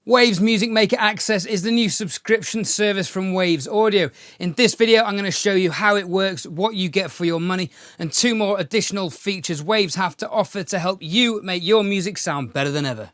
Waves Music Maker Access is the new subscription service from Waves Audio. In this video, I'm going to show you how it works, what you get for your money, and 2 more additional features Waves have to offer to help you make your music sound better than ever.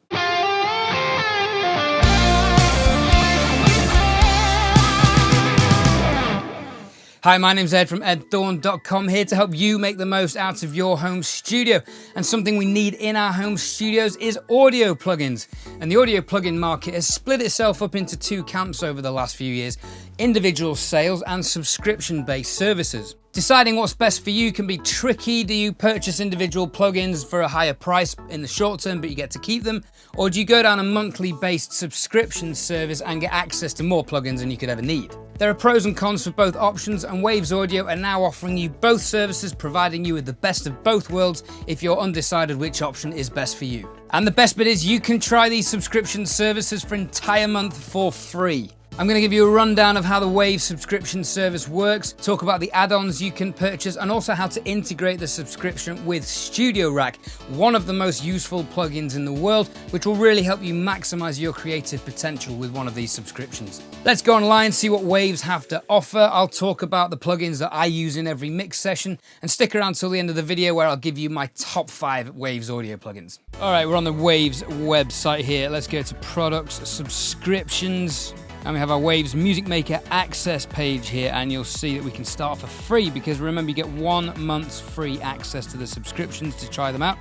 Hi, my name's Ed from edthorn.com, here to help you make the most out of your home studio. And something we need in our home studios is audio plugins. And the audio plugin market has split itself up into 2 camps over the last few years: individual sales and subscription-based services. Deciding what's best for you can be tricky. Do you purchase individual plugins for a higher price in the short term, but you get to keep them? Or do you go down a monthly based subscription service and get access to more plugins than you could ever need? There are pros and cons for both options, and Waves Audio are now offering you both services, providing you with the best of both worlds if you're undecided which option is best for you. And the best bit is you can try these subscription services for an entire month for free. I'm going to give you a rundown of how the Waves subscription service works, talk about the add-ons you can purchase, and also how to integrate the subscription with Studio Rack, one of the most useful plugins in the world, which will really help you maximize your creative potential with one of these subscriptions. Let's go online, see what Waves have to offer. I'll talk about the plugins that I use in every mix session, and stick around till the end of the video where I'll give you my top 5 Waves audio plugins. All right, we're on the Waves website here. Let's go to Products, Subscriptions. And we have our Waves Music Maker Access page here, and you'll see that we can start for free because remember, you get 1 month's free access to the subscriptions to try them out.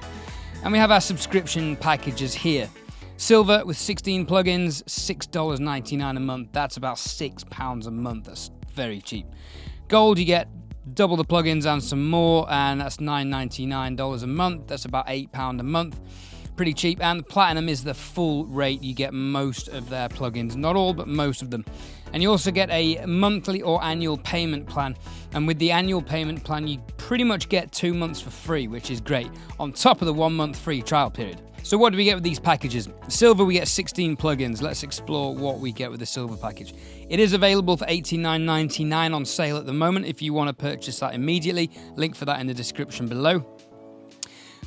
And we have our subscription packages here. Silver with 16 plugins, $6.99 a month. That's about £6 a month. That's very cheap. Gold, you get double the plugins and some more, and that's $9.99 a month. That's about £8 a month. Pretty cheap. And the Platinum is the full rate. You get most of their plugins, not all, but most of them. And you also get a monthly or annual payment plan. And with the annual payment plan, you pretty much get 2 months for free, which is great, on top of the 1 month free trial period. So what do we get with these packages? Silver, we get 16 plugins. Let's explore what we get with the Silver package. It is available for $89.99 on sale at the moment if you want to purchase that immediately. Link for that in the description below.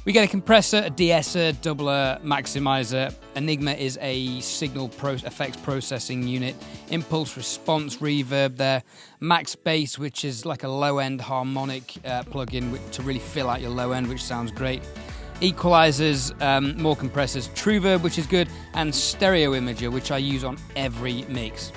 We get a compressor, a de-esser, doubler, maximizer. Enigma is a signal effects processing unit. Impulse response reverb there. Max Bass, which is like a low-end harmonic plugin to really fill out your low end, which sounds great. Equalizers, more compressors. TrueVerb, which is good. And Stereo Imager, which I use on every mix.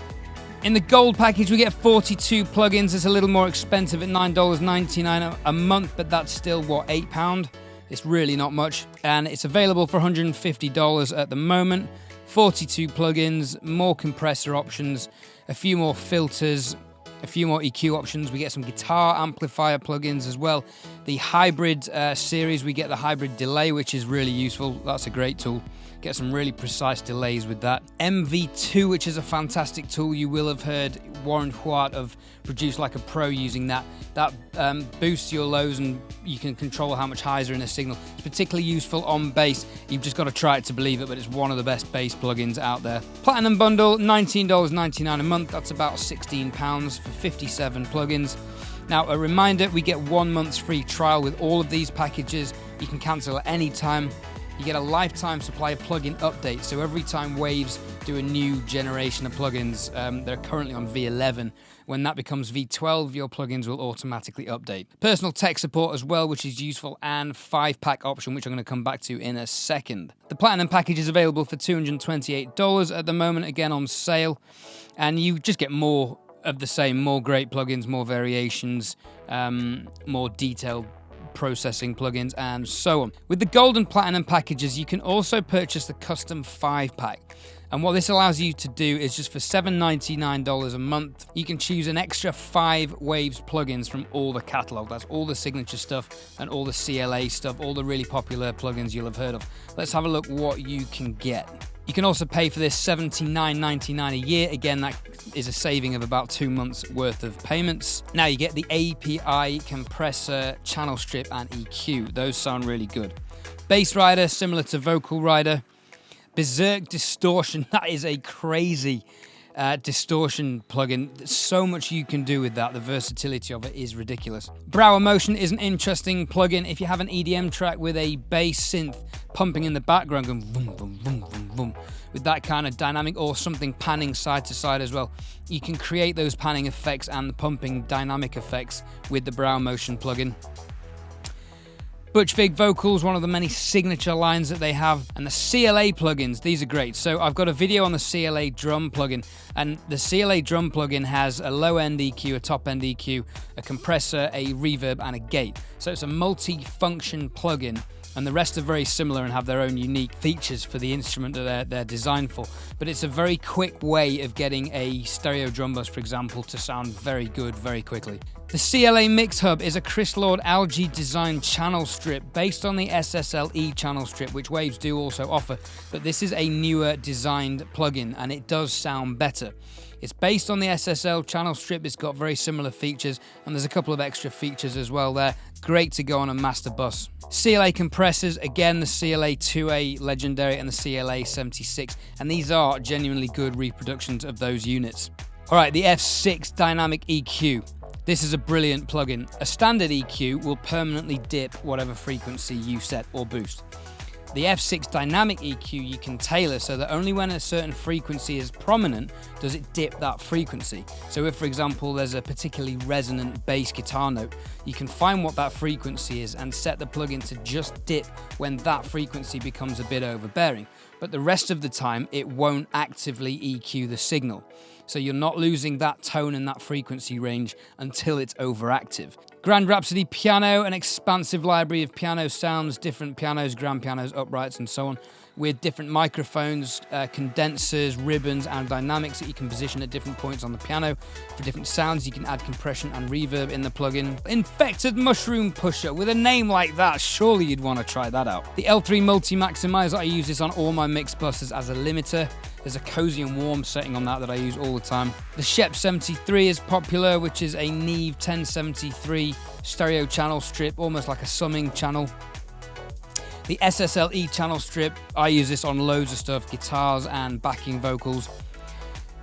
In the Gold package, we get 42 plugins. It's a little more expensive at $9.99 a month, but that's still, what, £8? It's really not much, and it's available for $150 at the moment. 42 plugins, more compressor options, a few more filters, a few more EQ options. We get some guitar amplifier plugins as well. The hybrid series, we get the hybrid delay, which is really useful. That's a great tool. Get some really precise delays with that. MV2, which is a fantastic tool. You will have heard Warren Huart of Produce Like a Pro using that. That boosts your lows and you can control how much highs are in a signal. It's particularly useful on bass. You've just got to try it to believe it, but it's one of the best bass plugins out there. Platinum bundle, $19.99 a month. That's about £16 for 57 plugins. Now, a reminder, we get 1 month's free trial with all of these packages. You can cancel at any time. You get a lifetime supply of plugin updates. So every time Waves do a new generation of plugins, they're currently on V11. When that becomes V12, your plugins will automatically update. Personal tech support as well, which is useful, and 5-pack option, which I'm going to come back to in a second. The Platinum package is available for $228 at the moment, again on sale. And you just get more of the same, more great plugins, more variations, more detailed processing plugins, and so on. With the Gold and Platinum packages, you can also purchase the custom 5-pack. And what this allows you to do is just for $7.99 a month, you can choose an extra 5 Waves plugins from all the catalog. That's all the signature stuff and all the CLA stuff, all the really popular plugins you'll have heard of. Let's have a look what you can get. You can also pay for this $79.99 a year. Again, that is a saving of about 2 months worth of payments. Now you get the API, compressor, channel strip, and EQ. Those sound really good. Bass Rider, similar to Vocal Rider. Berserk Distortion, that is a crazy distortion plugin. There's so much you can do with that. The versatility of it is ridiculous. Brow Emotion is an interesting plugin. If you have an EDM track with a bass synth pumping in the background, going boom, boom, boom, boom, boom, with that kind of dynamic, or something panning side to side as well. You can create those panning effects and the pumping dynamic effects with the Brow Motion plugin. Butch Vig Vocals, one of the many signature lines that they have, and the CLA plugins, these are great. So I've got a video on the CLA drum plugin, and the CLA drum plugin has a low-end EQ, a top-end EQ, a compressor, a reverb, and a gate. So it's a multi-function plugin, and the rest are very similar and have their own unique features for the instrument that they're designed for. But it's a very quick way of getting a stereo drum bus, for example, to sound very good very quickly. The CLA Mix Hub is a Chris Lord Alge designed channel strip based on the SSL-E channel strip, which Waves do also offer, but this is a newer designed plugin and it does sound better. It's based on the SSL channel strip, it's got very similar features, and there's a couple of extra features as well there. Great to go on a master bus. CLA compressors, again the CLA 2A Legendary and the CLA 76, and these are genuinely good reproductions of those units. Alright, the F6 Dynamic EQ. This is a brilliant plugin. A standard EQ will permanently dip whatever frequency you set or boost. The F6 Dynamic EQ you can tailor so that only when a certain frequency is prominent does it dip that frequency. So if, for example, there's a particularly resonant bass guitar note, you can find what that frequency is and set the plugin to just dip when that frequency becomes a bit overbearing. But the rest of the time, it won't actively EQ the signal. So you're not losing that tone and that frequency range until it's overactive. Grand Rhapsody Piano, an expansive library of piano sounds, different pianos, grand pianos, uprights, and so on, with different microphones, condensers, ribbons, and dynamics that you can position at different points on the piano. For different sounds, you can add compression and reverb in the plugin. Infected Mushroom Pusher, with a name like that, surely you'd want to try that out. The L3 Multi Maximizer, I use this on all my mix buses as a limiter. There's a cozy and warm setting on that I use all the time. The Shep 73 is popular, which is a Neve 1073 stereo channel strip, almost like a summing channel. The SSL-E channel strip, I use this on loads of stuff, guitars and backing vocals.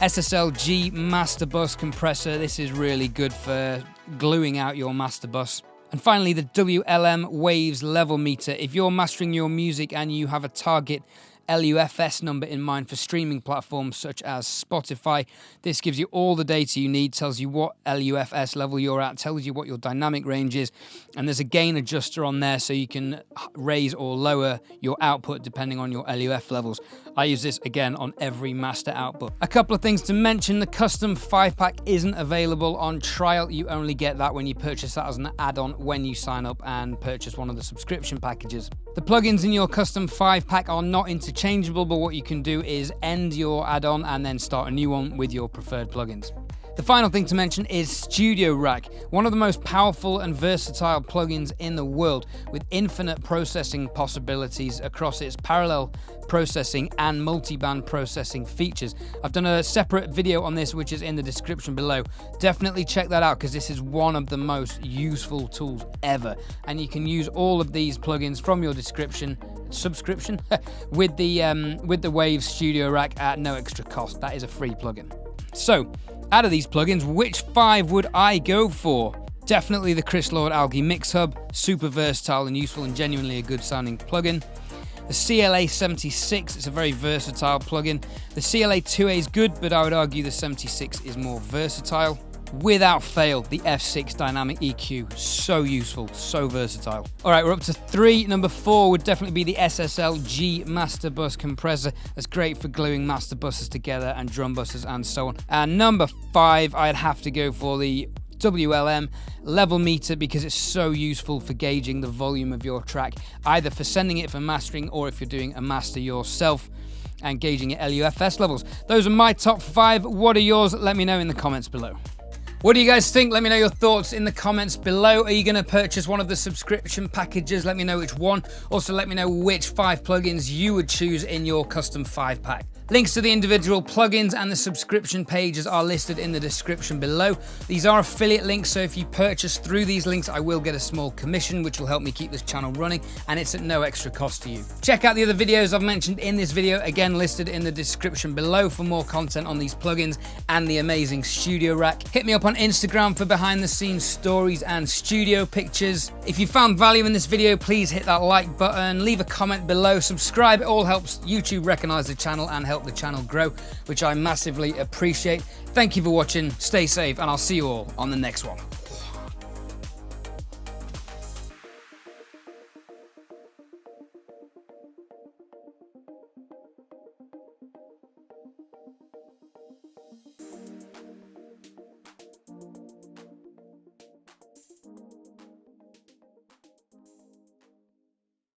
SSL-G Master Bus Compressor, this is really good for gluing out your master bus. And finally, the WLM Waves Level Meter. If you're mastering your music and you have a target LUFS number in mind for streaming platforms such as Spotify, this gives you all the data you need, tells you what LUFS level you're at, tells you what your dynamic range is, and there's a gain adjuster on there so you can raise or lower your output depending on your LUF levels. I use this again on every master output. A couple of things to mention: the custom 5-pack isn't available on trial. You only get that when you purchase that as an add-on when you sign up and purchase one of the subscription packages. The plugins in your custom 5-pack are not interchangeable, but what you can do is end your add-on and then start a new one with your preferred plugins. The final thing to mention is Studio Rack, one of the most powerful and versatile plugins in the world, with infinite processing possibilities across its parallel processing and multi-band processing features. I've done a separate video on this, which is in the description below. Definitely check that out because this is one of the most useful tools ever, and you can use all of these plugins from your subscription with the Waves Studio Rack at no extra cost. That is a free plugin. So, out of these plugins, which 5 would I go for? Definitely the Chris Lord Alge Mix Hub, super versatile and useful and genuinely a good sounding plugin. The CLA 76, it's a very versatile plugin. The CLA 2A is good, but I would argue the 76 is more versatile. Without fail, the F6 Dynamic EQ, so useful, so versatile. All right, we're up to 3. Number 4 would definitely be the SSL-G Master Bus Compressor. That's great for gluing master buses together and drum buses and so on. And number 5, I'd have to go for the WLM Level Meter because it's so useful for gauging the volume of your track, either for sending it for mastering or if you're doing a master yourself and gauging your LUFS levels. Those are my top 5. What are yours? Let me know in the comments below. What do you guys think? Let me know your thoughts in the comments below. Are you going to purchase one of the subscription packages? Let me know which one. Also, let me know which 5 plugins you would choose in your custom 5-pack. Links to the individual plugins and the subscription pages are listed in the description below. These are affiliate links, so if you purchase through these links, I will get a small commission, which will help me keep this channel running, and it's at no extra cost to you. Check out the other videos I've mentioned in this video, again listed in the description below for more content on these plugins and the amazing Studio Rack. Hit me up on Instagram for behind the scenes stories and studio pictures. If you found value in this video, please hit that like button, leave a comment below, subscribe. It all helps YouTube recognize the channel and help help the channel grow, which I massively appreciate. Thank you for watching, stay safe, and I'll see you all on the next one.